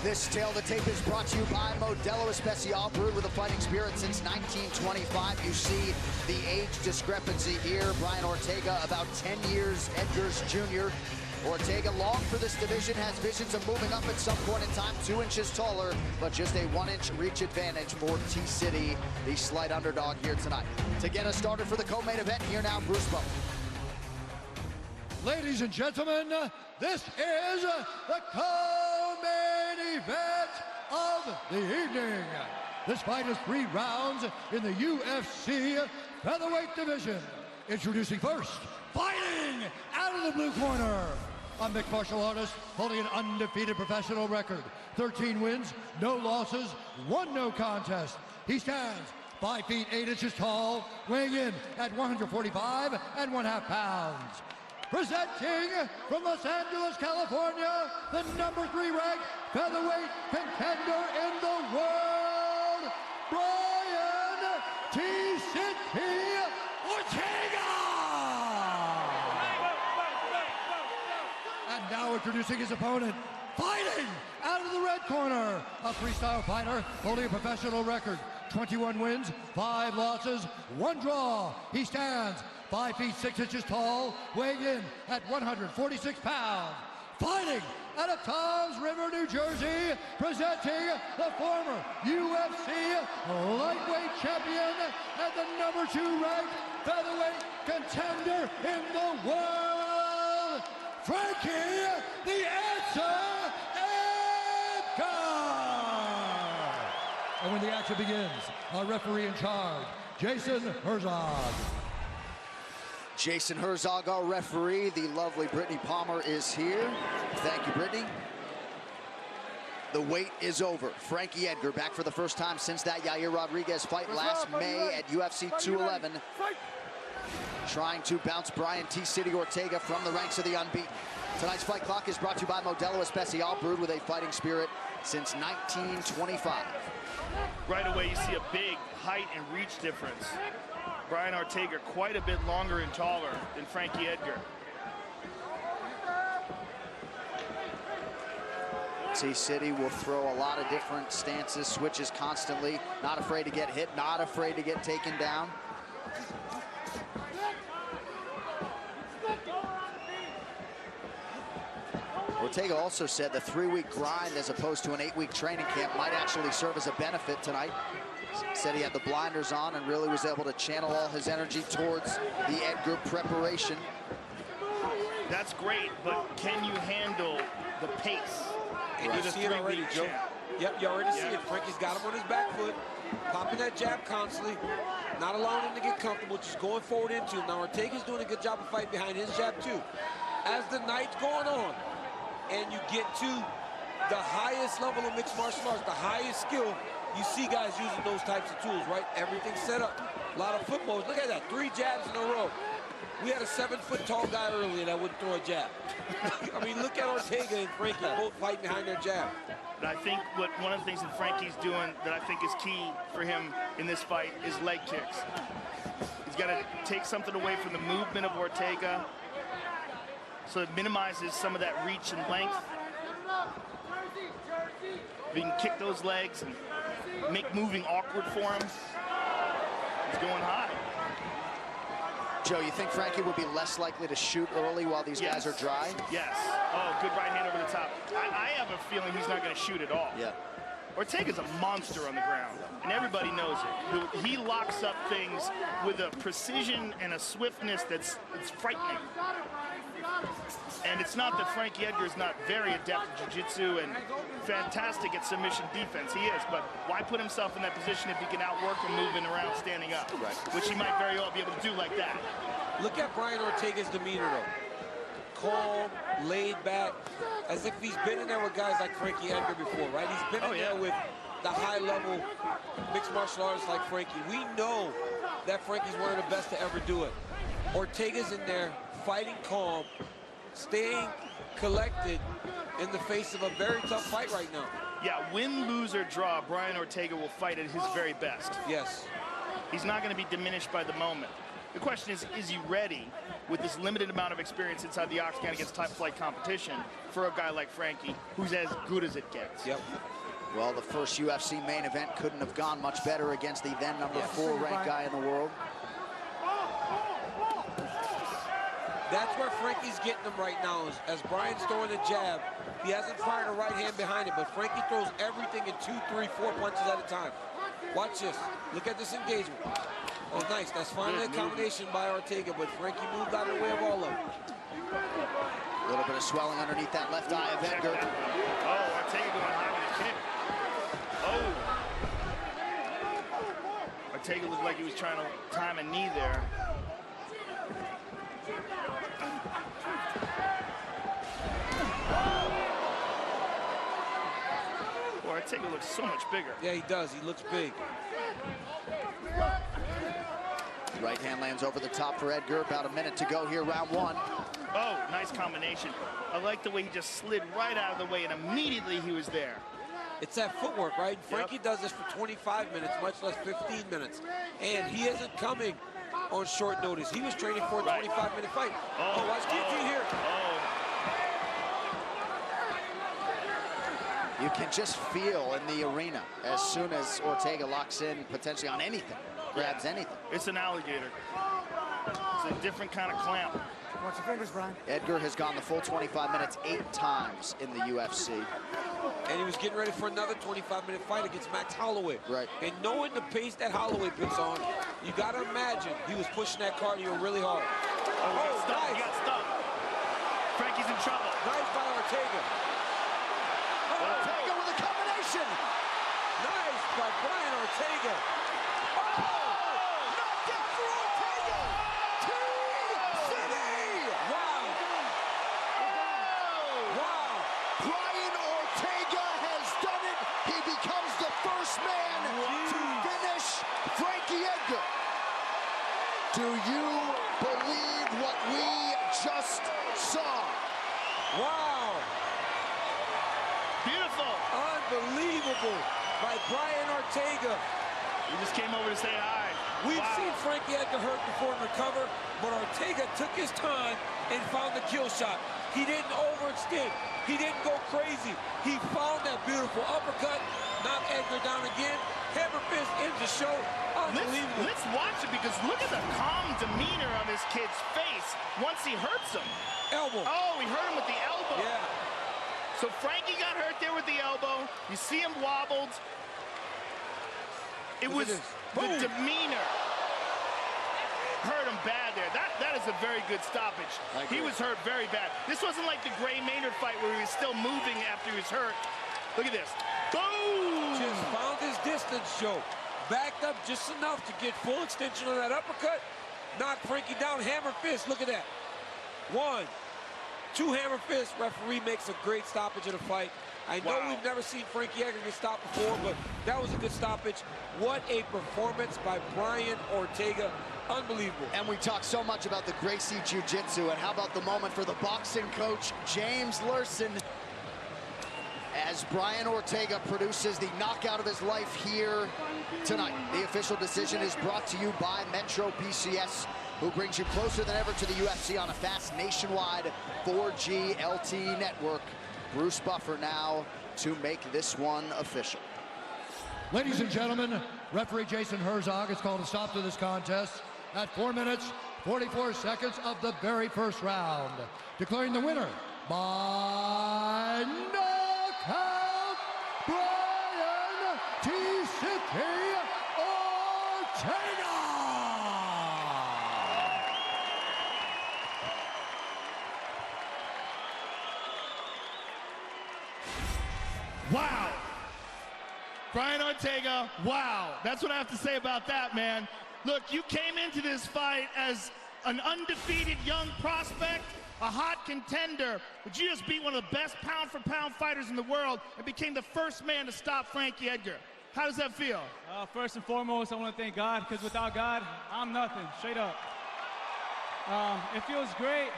This tale of the tape is brought to you by Modelo Especial, brewed with a fighting spirit since 1925. You see the age discrepancy here. Brian Ortega, about 10 years Edgar's junior. Ortega, long for this division, has visions of moving up at some point in time, 2 inches taller, but just a 1-inch reach advantage for T-City, the slight underdog here tonight. To get us started for the co-main event, here now, Bruce Bowe. Ladies and gentlemen, this is the co-main event of the evening. This fight is 3 rounds in the UFC featherweight division. Introducing first, fighting out of the blue corner, a mixed martial artist holding an undefeated professional record. 13 wins, no losses, 1 no contest. He stands 5 feet 8 inches tall, weighing in at 145 1/2 pounds. Presenting from Los Angeles, California, the #3 ranked featherweight contender in the world, Brian T-City Ortega! And now introducing his opponent, fighting out of the red corner, a freestyle fighter holding a professional record, 21 wins, 5 losses, 1 draw. He stands 5 feet 6 inches tall, weighing in at 146 pounds. Fighting out of Toms River, New Jersey, presenting the former UFC lightweight champion and the #2 ranked featherweight contender in the world, Frankie, the Answer, Edgar! And when the action begins, our referee in charge, Jason Herzog. Jason Herzog, our referee. The lovely Brittany Palmer is here. Thank you, Brittany. The wait is over. Frankie Edgar back for the first time since that Yair Rodriguez fight last May at UFC 211. Trying to bounce Brian T-City Ortega from the ranks of the unbeaten. Tonight's fight clock is brought to you by Modelo Especial, brewed with a fighting spirit since 1925. Right away, you see a big height and reach difference. Brian Ortega quite a bit longer and taller than Frankie Edgar. T-City will throw a lot of different stances, switches constantly, not afraid to get hit, not afraid to get taken down. Ortega also said the 3-week grind as opposed to an 8-week training camp might actually serve as a benefit tonight. Said he had the blinders on and really was able to channel all his energy towards the Edgar preparation. That's great, but can you handle the pace? And you see it already, Joe. Yep, you already see it. Frankie's got him on his back foot, popping that jab constantly, not allowing him to get comfortable, just going forward into him. Now Ortega's doing a good job of fighting behind his jab too. As the night's going on, and you get to the highest level of mixed martial arts, the highest skill, you see guys using those types of tools, right? Everything's set up. A lot of footballs. Look at that, 3 jabs in a row. We had a 7-foot-tall guy earlier that wouldn't throw a jab. I mean, look at Ortega and Frankie both fighting behind their jab. But I think one of the things that Frankie's doing that I think is key for him in this fight is leg kicks. He's got to take something away from the movement of Ortega so it minimizes some of that reach and length. If he can kick those legs and make moving awkward for him, he's going high. Joe, you think Frankie would be less likely to shoot early while these guys are dry? Yes. Oh, good right hand over the top. I have a feeling he's not going to shoot at all. Yeah. Ortega's a monster on the ground, and everybody knows it. He locks up things with a precision and a swiftness that's frightening. And it's not that Frankie Edgar is not very adept at jiu-jitsu and fantastic at submission defense. He is, but why put himself in that position if he can outwork him moving around, standing up, right? Which he might very well be able to do like that. Look at Brian Ortega's demeanor, though. Calm, laid back, as if he's been in there with guys like Frankie Edgar before, right? He's been in there with the high-level mixed martial artists like Frankie. We know that Frankie's one of the best to ever do it. Ortega's in there fighting calm, staying collected in the face of a very tough fight right now. Yeah, win, lose, or draw, Brian Ortega will fight at his very best. Yes. He's not going to be diminished by the moment. The question is he ready with this limited amount of experience inside the octagon against top-flight competition for a guy like Frankie, who's as good as it gets? Yep. Well, the first UFC main event couldn't have gone much better against the then number 4 ranked guy in the world. That's where Frankie's getting them right now. As Brian's throwing a jab, he hasn't fired a right hand behind it, but Frankie throws everything in 2, 3, 4 punches at a time. Watch this. Look at this engagement. Oh, nice. That's finally a combination by Ortega, but Frankie moved out of the way of all of them. A little bit of swelling underneath that left eye of Edgar. Oh, Ortega going high with a kick. Oh. Ortega looked like he was trying to time a knee there. Ortega looks so much bigger. Yeah, he does. He looks big. Right hand lands over the top for Edgar. About a minute to go here, round 1. Oh, nice combination. I like the way he just slid right out of the way, and immediately he was there. It's that footwork, right? Frankie does this for 25 minutes, much less 15 minutes. And he isn't coming on short notice. He was training for a 25-minute fight. Oh, watch Kiki here. You can just feel in the arena as soon as Ortega locks in potentially on anything, grabs anything. It's an alligator. It's a different kind of clamp. Watch your fingers, Brian. Edgar has gone the full 25 minutes 8 times in the UFC. And he was getting ready for another 25-minute fight against Max Holloway. Right. And knowing the pace that Holloway puts on, you got to imagine he was pushing that cardio really hard. Oh, nice. He got stuck. Frankie's in trouble. Nice by Ortega. Ortega with a combination. Nice by Brian Ortega. Knocked out for Ortega. T-City. Wow. Wow. Brian Ortega has done it. He becomes the first man to finish Frankie Edgar. Do you believe what we just saw? Wow. Beautiful. Unbelievable by Brian Ortega. He just came over to say hi. We've seen Frankie Edgar hurt before and recover, but Ortega took his time and found the kill shot. He didn't overextend. He didn't go crazy. He found that beautiful uppercut, knocked Edgar down again. Hammer fist ends the show. Unbelievable. Let's watch it, because look at the calm demeanor on this kid's face once he hurts him. Elbow. Oh, he hurt him with the elbow. Yeah. So Frankie got hurt there with the elbow. You see him wobbled. It was the demeanor hurt him bad there. That is a very good stoppage. He was hurt very bad. This wasn't like the Gray Maynard fight where he was still moving after he was hurt. Look at this. Boom! Just found his distance, Joe. Backed up just enough to get full extension on that uppercut. Knocked Frankie down, hammer fist. Look at that. 1, 2 hammer fists. Referee makes a great stoppage of the fight. I know we've never seen Frankie Edgar get stopped before, but that was a good stoppage. What a performance by Brian Ortega. Unbelievable. And we talk so much about the Gracie Jiu-Jitsu, and how about the moment for the boxing coach, James Larson, as Brian Ortega produces the knockout of his life here tonight. The official decision is brought to you by Metro PCS, who brings you closer than ever to the UFC on a fast nationwide 4G LTE network. Bruce Buffer now to make this one official. Ladies and gentlemen, referee Jason Herzog has called a stop to this contest at 4 minutes, 44 seconds of the very first round, declaring the winner by knockout, Brian T-City Ortega! Wow. Brian Ortega, wow. That's what I have to say about that, man. Look, you came into this fight as an undefeated young prospect, a hot contender, but you just beat one of the best pound-for-pound fighters in the world and became the first man to stop Frankie Edgar. How does that feel? First and foremost, I want to thank God, because without God, I'm nothing, straight up. It feels great.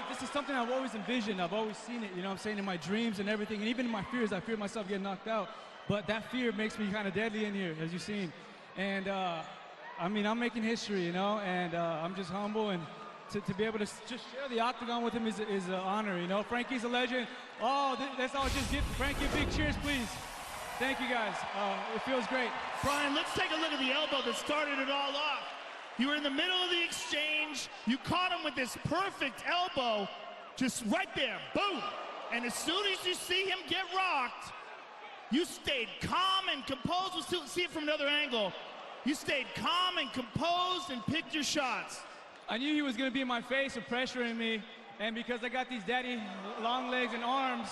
This is something I've always envisioned. I've always seen it, you know what I'm saying, in my dreams and everything. And even in my fears, I fear myself getting knocked out. But that fear makes me kind of deadly in here, as you've seen. And I mean, I'm making history, you know, and I'm just humble, and to be able to just share the octagon with him is an honor, you know. Frankie's a legend. Oh, let's all just give Frankie a big cheers, please. Thank you, guys. It feels great. Brian, let's take a look at the elbow that started it all off. You were in the middle of the exchange. You caught him with this perfect elbow, just right there, boom. And as soon as you see him get rocked, you stayed calm and composed. We'll see it from another angle. You stayed calm and composed and picked your shots. I knew he was going to be in my face and pressuring me, and because I got these daddy long legs and arms,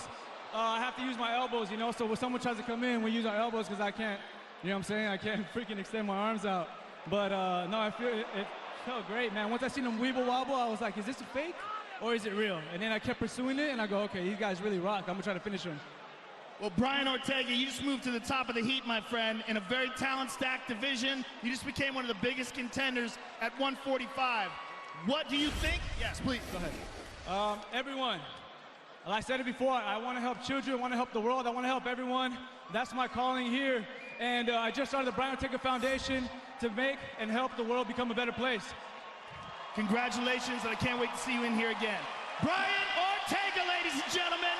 I have to use my elbows, you know. So when someone tries to come in, we use our elbows because I can't, you know what I'm saying? I can't freaking extend my arms out. But no, it felt great, man. Once I seen him weeble wobble, I was like, is this a fake or is it real? And then I kept pursuing it, and I go, okay, these guys really rock. I'm going to try to finish him. Well, Brian Ortega, you just moved to the top of the heat, my friend, in a very talent-stacked division. You just became one of the biggest contenders at 145. What do you think? Yes, please, go ahead. Everyone, like I said it before, I want to help children, I want to help the world, I want to help everyone. That's my calling here. And I just started the Brian Ortega Foundation to make and help the world become a better place. Congratulations, and I can't wait to see you in here again. Brian Ortega, ladies and gentlemen.